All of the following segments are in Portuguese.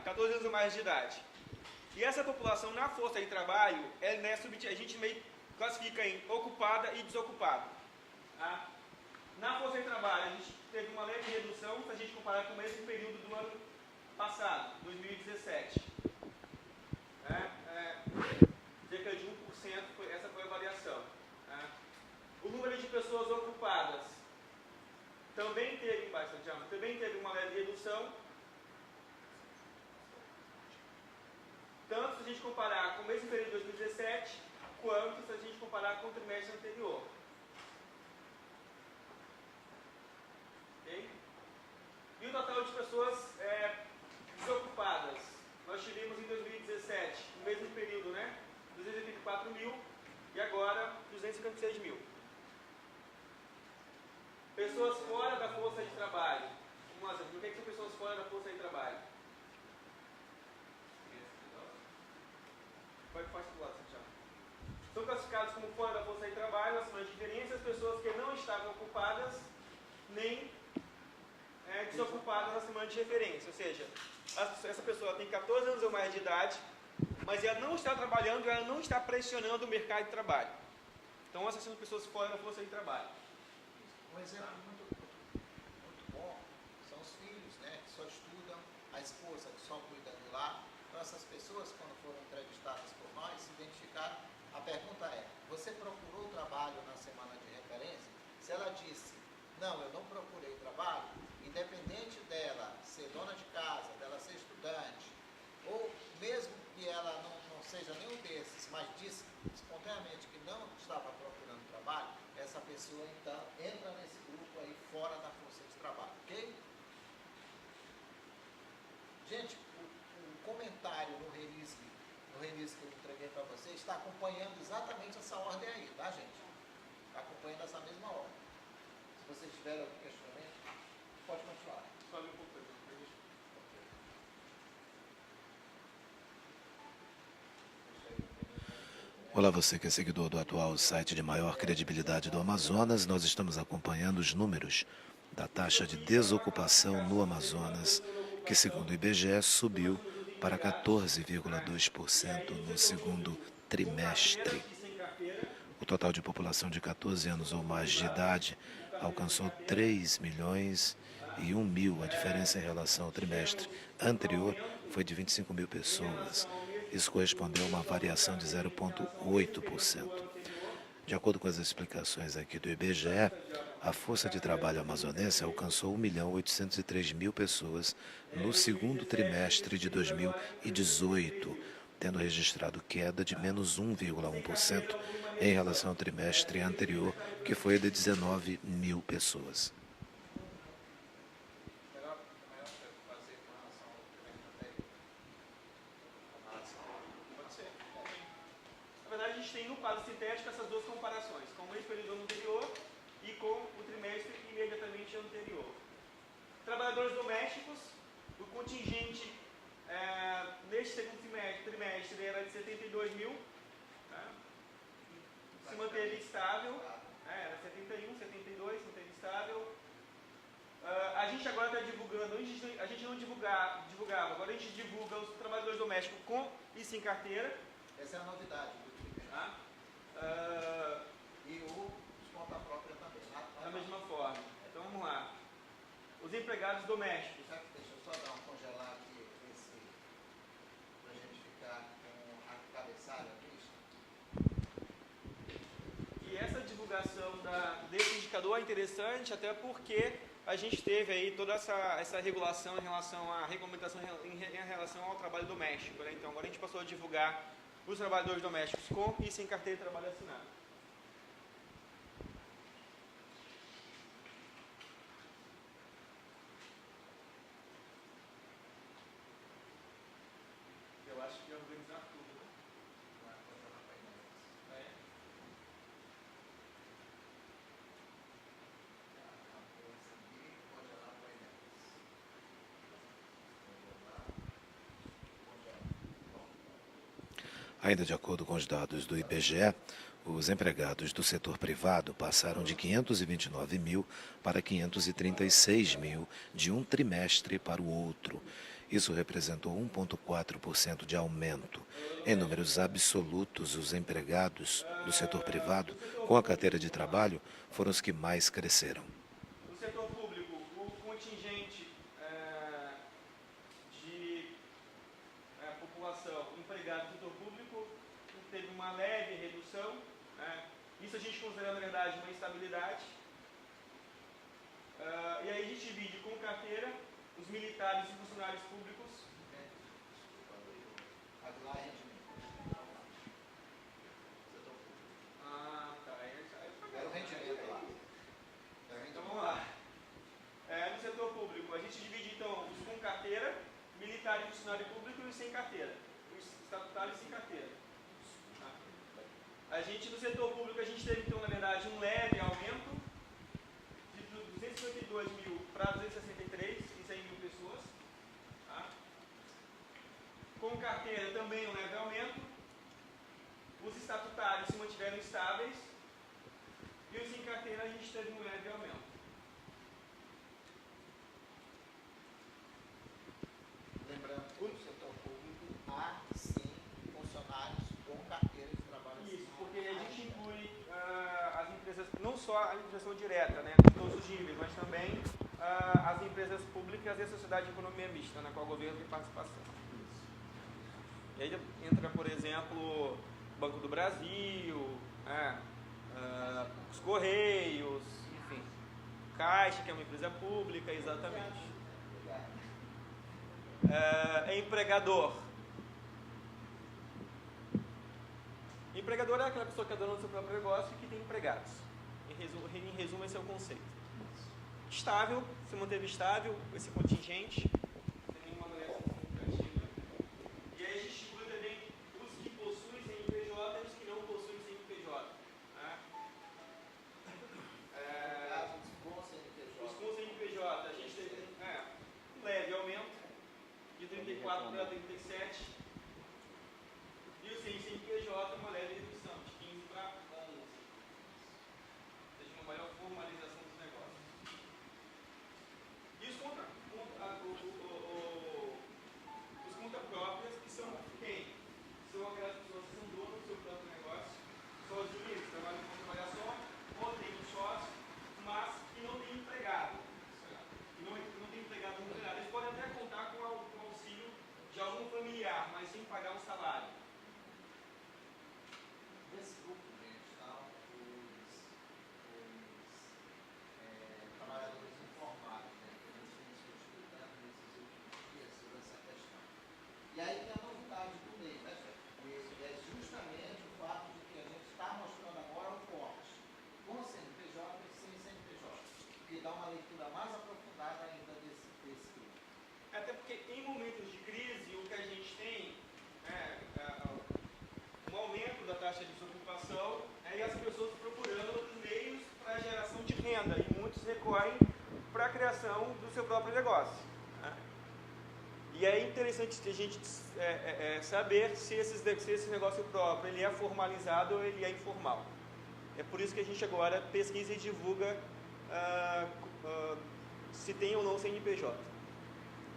14 anos ou mais de idade. E essa população na força de trabalho, a gente meio classifica em ocupada e desocupada. Tá? Na força de trabalho, a gente teve uma leve redução se a gente comparar com o mesmo período do ano passado, 2017. Cerca de 1%, essa foi a variação. Tá? O número de pessoas ocupadas também teve uma leve redução, tanto se a gente comparar com o mesmo período de 2017, quanto se a gente comparar com o trimestre anterior. Okay? E o total de pessoas desocupadas, nós tivemos em 2017, no mesmo período, 284 mil, e agora 256 mil. Pessoas fora da força de trabalho. Vamos lá, o que são pessoas fora da força de trabalho? Pode lado, Santiago. São classificados como fora da força de trabalho, acima de diferença, as pessoas que não estavam ocupadas, nem desocupadas acima de referência. Ou seja, essa pessoa tem 14 anos ou mais de idade, mas ela não está trabalhando, ela não está pressionando o mercado de trabalho. Então, essas são pessoas fora da força de trabalho. Um exemplo muito bom são os filhos, que só estudam, a esposa que só cuida de lá. Então, essas pessoas, quando foram entrevistadas por nós, se identificaram. A pergunta é: você procurou trabalho na semana de referência? Se ela disse, não, eu não procurei trabalho, independente dela ser dona de casa, dela ser estudante, ou mesmo que ela não seja nenhum desses, mas disse espontaneamente que não estava procurando trabalho, essa pessoa então entra nesse grupo aí fora da força de trabalho, ok? Gente, o comentário no release que eu entreguei para vocês está acompanhando exatamente essa ordem aí, tá, gente? Está acompanhando essa mesma ordem. Se vocês tiverem algum questionamento, pode continuar. Só um pouco. Olá, você que é seguidor do atual site de maior credibilidade do Amazonas. Nós estamos acompanhando os números da taxa de desocupação no Amazonas, que segundo o IBGE subiu para 14,2% no segundo trimestre. O total de população de 14 anos ou mais de idade alcançou 3 milhões e 1 mil. A diferença em relação ao trimestre anterior foi de 25 mil pessoas. Isso correspondeu a uma variação de 0,8%. De acordo com as explicações aqui do IBGE, a força de trabalho amazonense alcançou 1.803.000 pessoas no segundo trimestre de 2018, tendo registrado queda de menos 1,1% em relação ao trimestre anterior, que foi de 19 mil pessoas. A gente tem no quadro sintético essas duas comparações, com o mesmo período anterior e com o trimestre imediatamente anterior. Trabalhadores domésticos, o contingente neste segundo trimestre era de 72 mil, se manteve estável, era 71, 72, se manteve estável. A gente agora está divulgando, a gente não divulgava, agora a gente divulga os trabalhadores domésticos com e sem carteira. Essa é a novidade do trimestre. E o conta própria também. Da mesma forma. Então vamos lá. Os empregados domésticos. Deixa eu só dar um congelar aqui para a gente ficar com a cabeçalha aqui. E essa divulgação desse indicador é interessante, até porque a gente teve aí toda essa regulação em relação à regulamentação em relação ao trabalho doméstico. Então agora a gente passou a divulgar os trabalhadores domésticos com e sem carteira de trabalho assinado. Eu acho que ia organizar tudo, né? Ainda de acordo com os dados do IBGE, os empregados do setor privado passaram de 529 mil para 536 mil de um trimestre para o outro. Isso representou 1,4% de aumento. Em números absolutos, os empregados do setor privado, com a carteira de trabalho, foram os que mais cresceram. No setor público, o contingente de população empregada no setor público teve uma leve redução. Isso a gente considera, na verdade, uma estabilidade. E aí a gente divide com carteira os militares e funcionários públicos. Era o rendimento lá. Então vamos lá. No setor público, a gente divide então os com carteira, militar e funcionário público e os sem carteira. Os estatutários sem carteira. A gente, no setor público, a gente teve então, na verdade, um leve aumento de 252 mil para 263, em 100 mil pessoas. Com carteira também um leve aumento. Os estatutários se mantiveram estáveis. E os sem carteira a gente teve um leve aumento. Lembrando que no setor público há sim funcionários com carteira de trabalho. Isso, porque a gente inclui as empresas, não só a administração direta, né, de todos os níveis, mas também as empresas públicas e a sociedade de economia mista, na qual o governo tem participação. E aí entra, por exemplo, Banco do Brasil, os Correios, enfim, Caixa, que é uma empresa pública, exatamente. Empregador. Empregador é aquela pessoa que é dona do seu próprio negócio e que tem empregados. Em resumo, esse é o conceito. Estável, se manteve estável, esse contingente. Tem uma avaliação significativa. E aí a gente exclui também os que possuem CNPJ e os que não possuem CNPJ. Os com CNPJ, a gente teve um leve aumento, de 34 para 37. E os sem CNPJ, uma leve redução, de 15 para 11. Ou seja, uma maior formalização dos negócios. E os conta próprias, que são quem? São aquelas pessoas que são donas do seu próprio negócio, sozinhos, trabalham com trabalhação, ou têm um sócio, mas que não tem empregado. Que não tem empregado no empregado. Eles podem até contar com o auxílio de algum familiar, mas sem pagar um salário. Nesse grupo, gente, estão os trabalhadores informais, né, que a gente tem discutido tanto nesses últimos dias sobre essa questão. E aí tem a novidade do mês, né, chefe? É justamente o fato de que a gente está mostrando agora o corte com CNPJ e sem CNPJ, que dá uma leitura mais aprofundada ainda desse grupo. Até porque em momentos de crise, o que a gente tem é um aumento da taxa de desocupação e as pessoas procurando outros meios para a geração de renda. E muitos recorrem para a criação do seu próprio negócio. E é interessante a gente saber se esse negócio próprio ele é formalizado ou ele é informal. É por isso que a gente agora pesquisa e divulga se tem ou não CNPJ.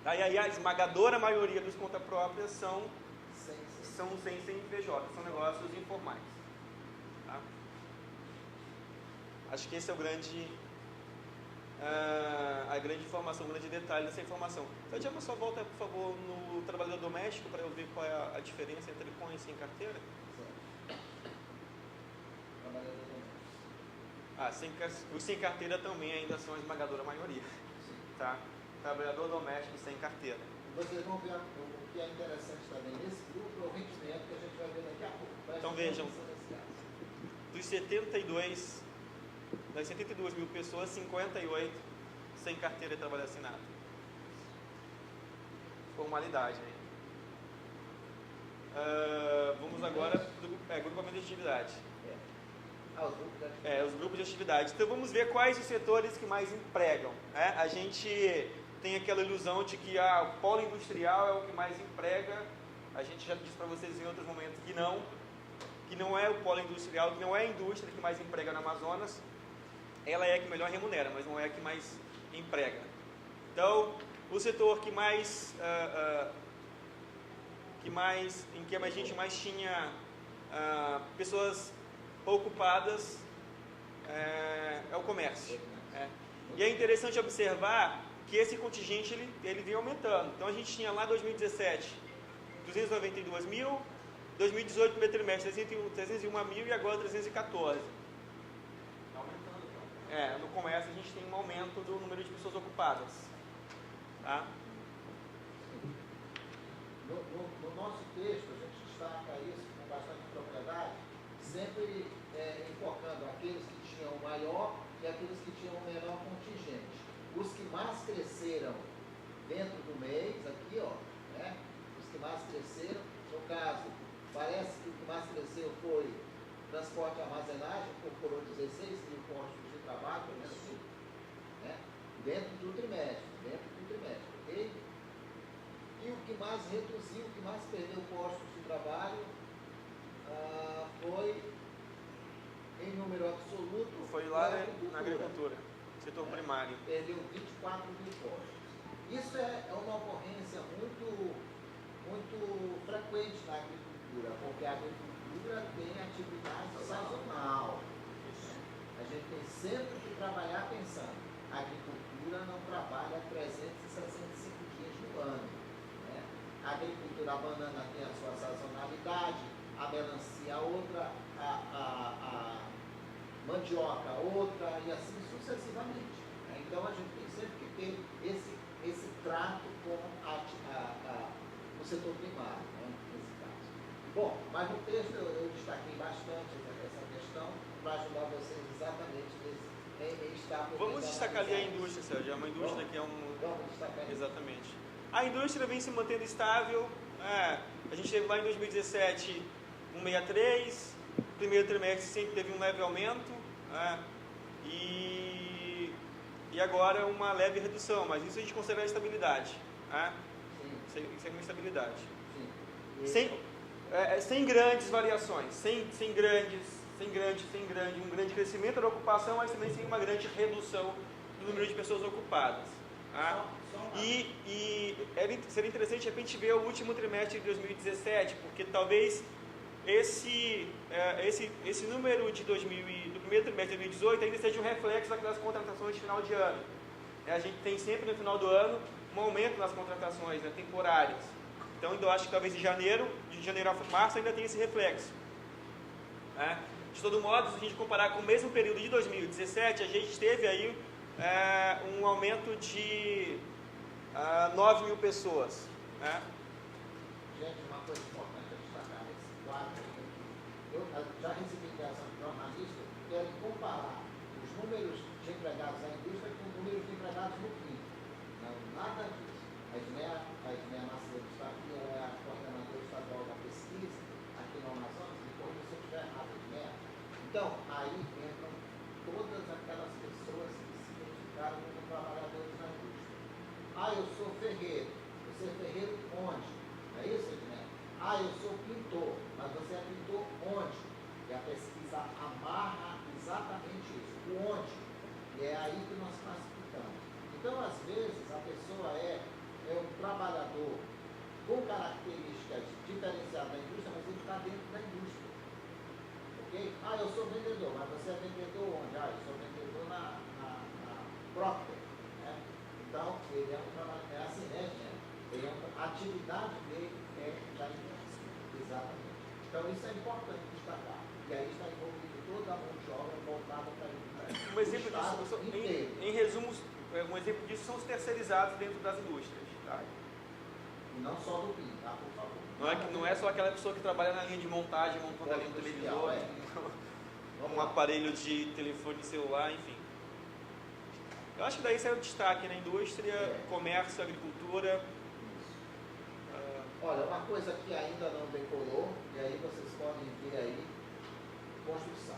E aí a esmagadora maioria dos contas próprias são sem CNPJ, são negócios informais. Tá? Acho que esse é o a grande informação, o grande detalhe dessa informação. Então, Diego, só volta, por favor, no trabalhador doméstico para eu ver qual é a diferença entre com e sem carteira. Os sem carteira também ainda são a esmagadora maioria. Tá? Trabalhador doméstico sem carteira. Vocês vão ver o que é interessante também nesse grupo, é o rendimento que a gente vai ver daqui a pouco. Então vejam, das 72 mil pessoas, 58 sem carteira de trabalho assinado. Formalidade aí. Vamos agora para o grupamento de atividade. Os grupos de atividade. Então vamos ver quais os setores que mais empregam. A gente tem aquela ilusão de que o polo industrial é o que mais emprega. A gente já disse para vocês em outros momentos que não é o polo industrial, que não é a indústria que mais emprega no Amazonas. Ela é a que melhor remunera, mas não é a que mais emprega. Então, o setor que mais, em que a gente mais tinha pessoas ocupadas é o comércio. E é interessante observar que esse contingente ele vem aumentando. Então a gente tinha lá em 2017 292 mil, 2018 primeiro trimestre 301 mil e agora 314. Está aumentando, então. No comércio a gente tem um aumento do número de pessoas ocupadas. Tá? No nosso texto, a gente destaca isso com bastante propriedade, sempre enfocando aqueles que tinham o maior e aqueles que tinham o menor contingente. Os que mais cresceram dentro do mês, aqui, ó, né? Os que mais cresceram, no caso, parece que o que mais cresceu foi transporte e armazenagem, incorporou 16 mil postos de trabalho, pelo menos assim, né? Dentro do trimestre, ok? E o que mais reduziu, o que mais perdeu postos de trabalho foi, em número absoluto, Foi lá na agricultura, setor primário. Perdeu 24 mil postos. Isso é uma ocorrência muito frequente na agricultura, porque a agricultura tem atividade sazonal. A gente tem sempre que trabalhar pensando. A agricultura não trabalha 365 dias no ano. Né? A agricultura, a banana tem a sua sazonalidade, a melancia outra, a mandioca outra e assim sucessivamente. Né? Então a gente tem sempre que ter esse trato com o setor primário, né? Nesse caso. Bom, mas no texto eu destaquei bastante essa questão para ajudar vocês exatamente em estar... Vamos destacar ali a indústria, Sérgio. É uma indústria que é um... Vamos destacar. Exatamente. A indústria vem se mantendo estável. A gente teve lá em 2017 163, primeiro trimestre sempre teve um leve aumento, e agora uma leve redução, mas isso a gente considera estabilidade. Isso é uma estabilidade. Sem grandes variações, sem um grande crescimento da ocupação, mas também sem uma grande redução do número de pessoas ocupadas. E seria interessante de repente ver o último trimestre de 2017, porque talvez esse número do primeiro trimestre de 2018 ainda seja um reflexo daquelas contratações de final de ano. A gente tem sempre no final do ano um aumento nas contratações, né, temporárias. Então eu acho que talvez de janeiro a março ainda tem esse reflexo. De todo modo, se a gente comparar com o mesmo período de 2017, a gente teve aí um aumento de 9 mil pessoas. Gente, uma coisa importante a destacar nesse quadro aqui. Eu já recebi ligação de jornalistas que querem comparar os números de empregados na indústria com os números de empregados no PIB. Não, nada disso. A Edneia Macedo está aqui, ela é a coordenadora estadual da pesquisa aqui no Amazonas, e quando você estiver errado, Edneia. Então, aí entram todas aquelas pessoas que se identificaram como trabalhadores na indústria. Eu sou ferreiro. Você é ferreiro onde? Não é isso, Edneia? Eu sou pintor. Mas você é pintor onde? E a pesquisa amarra exatamente isso. O onde? E é aí que nós classificamos. Então, às vezes, a pessoa é um trabalhador com características diferenciadas da indústria, mas ele está dentro da indústria. Ok? Eu sou vendedor, mas você é vendedor onde? Eu sou vendedor na Procter. Né? Então, ele é um trabalho, é assim, né, gente? A atividade dele é da indústria. Exatamente. Então, isso é importante destacar. E aí está envolvido toda a mão de obra voltada para a indústria. Um exemplo disso, em resumo, um exemplo disso são os terceirizados dentro das indústrias. Tá? E não só do PIB, tá? Por favor. Não é só aquela pessoa que trabalha na linha de montagem, montando ali um televisor, um aparelho de telefone celular, enfim. Eu acho que daí sai o destaque na indústria, comércio, agricultura. Olha, uma coisa que ainda não decolou, e aí vocês podem ver aí, construção.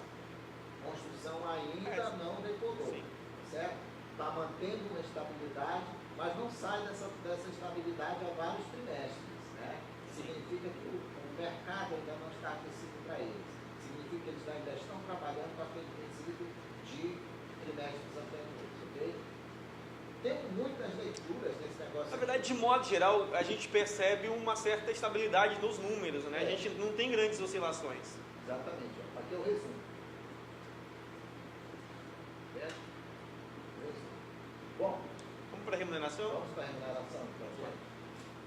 Construção ainda não decolou, Sim. certo? Está mantendo uma estabilidade, mas não sai dessa estabilidade há vários trimestres, né? Significa que o mercado ainda não está aquecido para eles. Significa que eles ainda estão trabalhando com aquele princípio de trimestres anteriores, ok? temos muitas leituras desse negócio. Na verdade, de modo geral, a gente percebe uma certa estabilidade nos números, né? A gente não tem grandes oscilações. Exatamente, ó. Aqui é o resumo. Certo? Resumo. Bom, Vamos para a remuneração? vamos para a remuneração, então.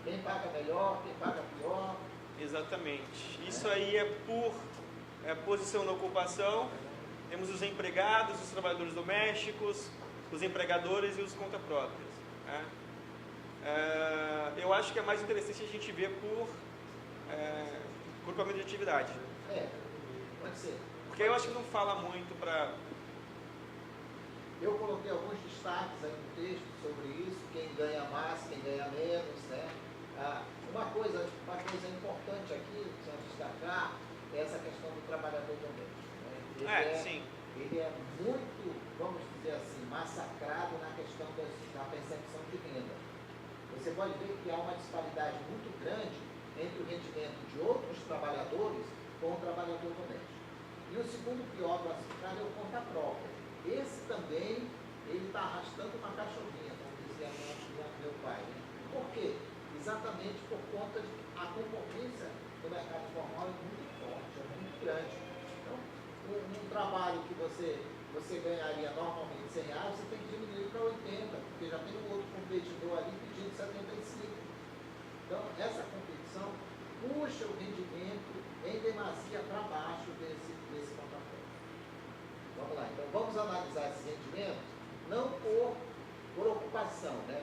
Quem paga melhor, quem paga pior. Exatamente. Isso aí é por posição na ocupação. Temos os empregados, os trabalhadores domésticos, os empregadores e os conta próprias. Né? Eu acho que é mais interessante a gente ver por grupamento de atividade. Pode ser. Porque eu acho que não fala muito para... Eu coloquei alguns destaques aí no texto sobre isso, quem ganha mais, quem ganha menos, né? Uma coisa importante aqui, precisa destacar, é essa questão do trabalhador doméstico. Né? sim. Ele é muito, vamos dizer assim, massacrado na questão da percepção de renda. Você pode ver que há uma disparidade muito grande entre o rendimento de outros trabalhadores com o trabalhador doméstico. E o segundo pior classificado é o conta própria. Esse também, ele está arrastando uma cachorrinha, como dizia meu pai. Né? Por quê? Exatamente por conta de que a concorrência do mercado formal é muito forte, é muito grande. Então, um trabalho que você ganharia normalmente R$100, você tem que diminuir para 80, porque já tem um outro competidor ali pedindo 75. Então, essa competição puxa o rendimento em demasia para baixo desse contrato. Vamos lá, então vamos analisar esses rendimentos, não por ocupação, né?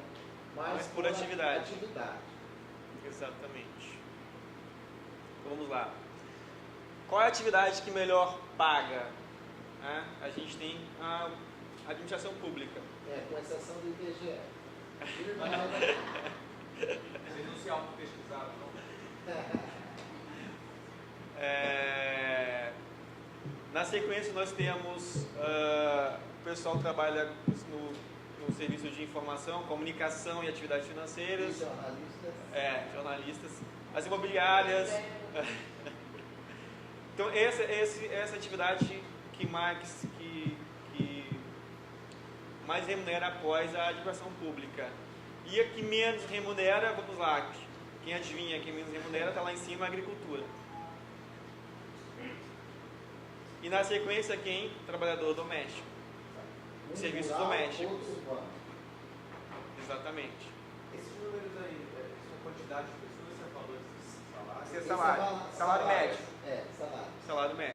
Mas por atividade. Exatamente. Vamos lá. Qual é a atividade que melhor paga? A gente tem a administração pública. Com exceção do IBGE. Vocês não se auto-pesquisaram, não? Na sequência, nós temos o pessoal que trabalha no serviço de informação, comunicação e atividades financeiras. Jornalistas. Jornalistas. As imobiliárias. Então, essa atividade que mais remunera após a administração pública. E a que menos remunera, vamos lá, quem adivinha quem menos remunera, está lá em cima, a agricultura. E na sequência, quem? Trabalhador doméstico. Serviços domésticos. Exatamente. Esses números aí, são quantidade de pessoas, você falou esses salários? Esse é salário médio. Salário. Salário médio.